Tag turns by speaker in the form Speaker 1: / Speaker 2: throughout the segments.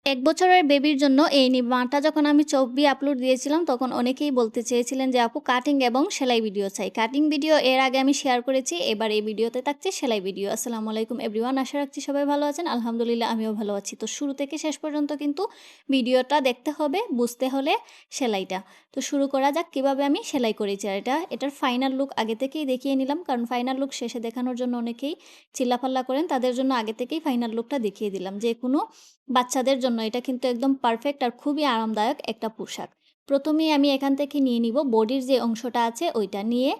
Speaker 1: ১ বছরের বেবির জন্য এই নির্মাণটা যখন আমি ছবি আপলোড দিয়েছিলাম, তখন অনেকেই বলতে চেয়েছিলেন যে, "আপু কাটিং এবং সেলাই ভিডিও চাই।" কাটিং ভিডিও এর আগে আমি শেয়ার করেছি। এবার এই ভিডিওতে থাকছে সেলাই ভিডিও। আসসালামু আলাইকুম এভরিওয়ান। আশা রাখছি সবাই ভালো আছেন। আলহামদুলিল্লাহ আমিও ভালো আছি। তো শুরু থেকে শেষ পর্যন্ত কিন্তু ভিডিওটা দেখতে হবে, বুঝতে হলে সেলাইটা। তো শুরু করা যাক কিভাবে আমি সেলাই করেছি। আর এটার ফাইনাল লুক আগে থেকেই দেখিয়ে নিলাম। কারণ ফাইনাল লুক শেষে দেখানোর জন্য অনেকেই চিল্লাপাল্লা করেন। তাদের জন্য আগে থেকেই ফাইনাল লুকটা দেখিয়ে দিলাম। যেকোনো বাচ্চাদের জন্য এটা কিন্তু একদম পারফেক্ট আর খুবই আরামদায়ক একটা পোশাক। ১ম এই আমি এখান থেকে নিয়ে নিব বডির যে অংশটা আছে ওইটা নিয়ে,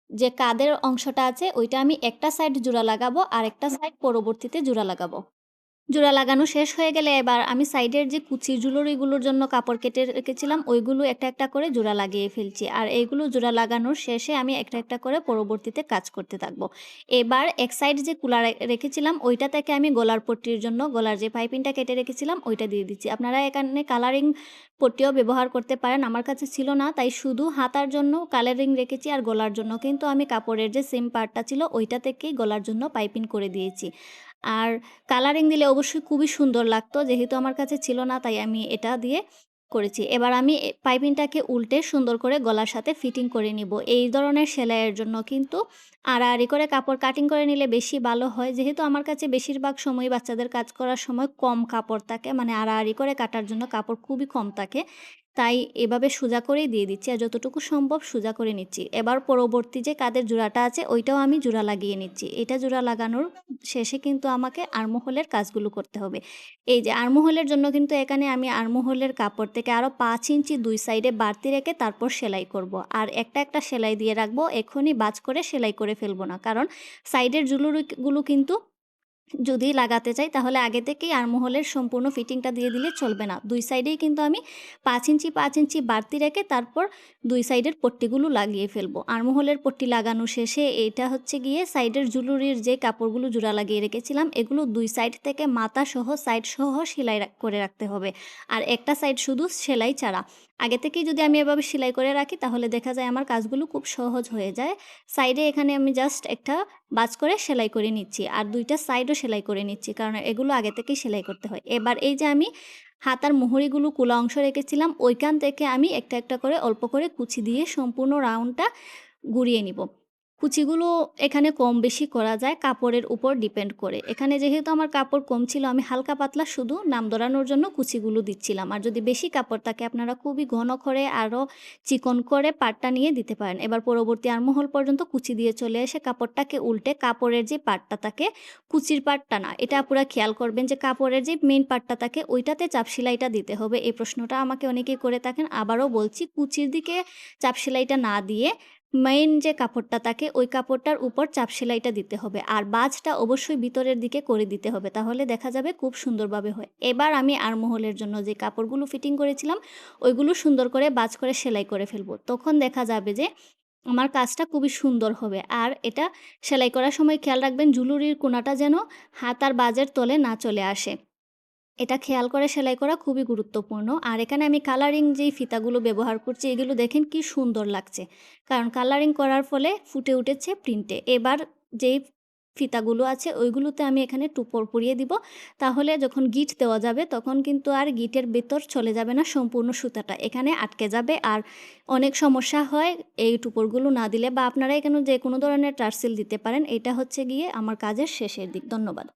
Speaker 1: যে কাঁধের অংশটা আছে ওইটা আমি একটা সাইড জোড়া লাগাবো, আরেকটা সাইড পরবর্তীতে জোড়া লাগাবো। জোড়া লাগানো শেষ হয়ে গেলে এবার আমি সাইডের যে কুচির জুলরিগুলোর জন্য কাপড় কেটে রেখেছিলাম ওইগুলো একটা একটা করে জোড়া লাগিয়ে ফেলছি। আর এইগুলো জোড়া লাগানোর শেষে আমি একটা একটা করে পরবর্তীতে কাজ করতে থাকবো। এবার এক সাইড যে কুলা রেখেছিলাম ওইটা থেকে আমি গলার পট্টির জন্য গলার যে পাইপিংটা কেটে রেখেছিলাম ওইটা দিয়ে দিচ্ছি। আপনারা এখানে কালারিং পট্টিও ব্যবহার করতে পারেন। আমার কাছে ছিল না, তাই শুধু হাতার জন্য কালারিং রেখেছি, আর গলার জন্য কিন্তু আমি কাপড়ের যে সেম পার্টটা ছিল ওইটা থেকেই গলার জন্য পাইপিং করে দিয়েছি। আর কালারিং দিলে অবশ্যই খুবই সুন্দর লাগতো। যেহেতু আমার কাছে ছিল না তাই আমি এটা দিয়ে করেছি। এবার আমি পাইপিংটাকে উল্টে সুন্দর করে গলার সাথে ফিটিং করে নিব। এই ধরনের সেলাইয়ের জন্য কিন্তু আড়াআড়ি করে কাপড় কাটিং করে নিলে বেশি ভালো হয়। যেহেতু আমার কাছে বেশিরভাগ সময়ই বাচ্চাদের কাজ করার সময় কম কাপড় থাকে, মানে আড়াআড়ি করে কাটার জন্য কাপড় খুবই কম থাকে। তাই এভাবে সোজা করেই দিয়ে দিচ্ছি, আর যতটুকু সম্ভব সোজা করে নিচ্ছি। এবার পরবর্তী যে কাঁধের জোড়াটা আছে ওইটাও আমি জোড়া লাগিয়ে নিচ্ছি। এটা জোড়া লাগানোর শেষে কিন্তু আমাকে আর্মহোলের কাজগুলো করতে হবে। এই যে আর্মহোলের জন্য কিন্তু এখানে আমি আর্মহোলের কাপড় থেকে আরও ৫ ইঞ্চি ২ সাইডে বাড়তি রেখে তারপর সেলাই করব। আর একটা একটা সেলাই দিয়ে রাখবো, এখনই বাজ করে সেলাই করে ফেলবো না। কারণ সাইডের জুলুরিগুলো কিন্তু যদি লাগাতে চাই তাহলে আগে থেকেই আর্মহোলের সম্পূর্ণ ফিটিংটা দিয়ে দিলে চলবে না। ২ সাইডেই কিন্তু আমি ৫ ইঞ্চি ৫ ইঞ্চি বাড়তি রেখে তারপর ২ সাইডের পট্টিগুলো লাগিয়ে ফেলবো। আর্মহোলের পট্টি লাগানো শেষে এটা হচ্ছে গিয়ে সাইডের জুলুরির যে কাপড়গুলো জোড়া লাগিয়ে রেখেছিলাম এগুলো ২ সাইড থেকে মাথাসহ সাইডসহ সেলাই করে রাখতে হবে। আর একটা সাইড শুধু সেলাই ছাড়া। আগে থেকেই যদি আমি এভাবে সেলাই করে রাখি তাহলে দেখা যায় আমার কাজগুলো খুব সহজ হয়ে যায়। সাইডে এখানে আমি জাস্ট একটা ভাঁজ করে সেলাই করে নিচ্ছি, আর ২ টা সাইডও সেলাই করে নিচ্ছি, কারণ এগুলো আগে থেকেই সেলাই করতে হয়। এবার এই যে আমি হাতার মুহুরিগুলো কুলা অংশ রেখেছিলাম ওইখান থেকে আমি একটা একটা করে অল্প করে কুচি দিয়ে সম্পূর্ণ রাউন্ডটা ঘুরিয়ে নিব। কুচিগুলো এখানে কম বেশি করা যায় কাপড়ের উপর ডিপেন্ড করে। এখানে যেহেতু আমার কাপড় কম ছিল আমি হালকা পাতলা শুধু নাম ধরানোর জন্য কুচিগুলো দিচ্ছিলাম। আর যদি বেশি কাপড় থাকে আপনারা খুবই ঘন করে আরও চিকন করে পাটটা নিয়ে দিতে পারেন। এবার পরবর্তী আর্মহোল পর্যন্ত কুচি দিয়ে চলে এসে কাপড়টাকে উল্টে কাপড়ের যে পাটটা থাকে, কুচির পাটটা না, এটা পুরা খেয়াল করবেন যে কাপড়ের যে মেইন পাটটা থাকে ওইটাতে চাপ সেলাইটা দিতে হবে। এই প্রশ্নটা আমাকে অনেকেই করে থাকেন। আবারও বলছি, কুচির দিকে চাপ সেলাইটা না দিয়ে মেইন যে কাপড়টা থাকে ওই কাপড়টার উপর চাপ সেলাইটা দিতে হবে, আর বাজটা অবশ্যই ভিতরের দিকে করে দিতে হবে, তাহলে দেখা যাবে খুব সুন্দরভাবে হয়। এবার আমি আর্মহোলের জন্য যে কাপড়গুলো ফিটিং করেছিলাম ওইগুলো সুন্দর করে বাজ করে সেলাই করে ফেলবো। তখন দেখা যাবে যে আমার কাজটা খুবই সুন্দর হবে। আর এটা সেলাই করার সময় খেয়াল রাখবেন জুলুরির কোণাটা যেন হাতার বাজের তলে না চলে আসে। এটা খেয়াল করে সেলাই করা খুবই গুরুত্বপূর্ণ। আর এখানে আমি কালারিং যেই ফিতাগুলো ব্যবহার করছি এগুলো দেখেন কি সুন্দর লাগছে। কারণ কালারিং করার ফলে ফুটে উঠেছে প্রিন্টে। এবার যেই ফিতাগুলো আছে ওইগুলোতে আমি এখানে টুপর পরিয়ে দিব। তাহলে যখন গিট দেওয়া যাবে তখন কিন্তু আর গিটের ভেতর চলে যাবে না সম্পূর্ণ সুতাটা। এখানে আটকে যাবে আর অনেক সমস্যা হয় এই টুপরগুলো না দিলে, বা আপনারা এখানে যেকোনো ধরনের টার্সেল দিতে পারেন। এটা হচ্ছে গিয়ে আমার কাজের শেষের দিক। ধন্যবাদ।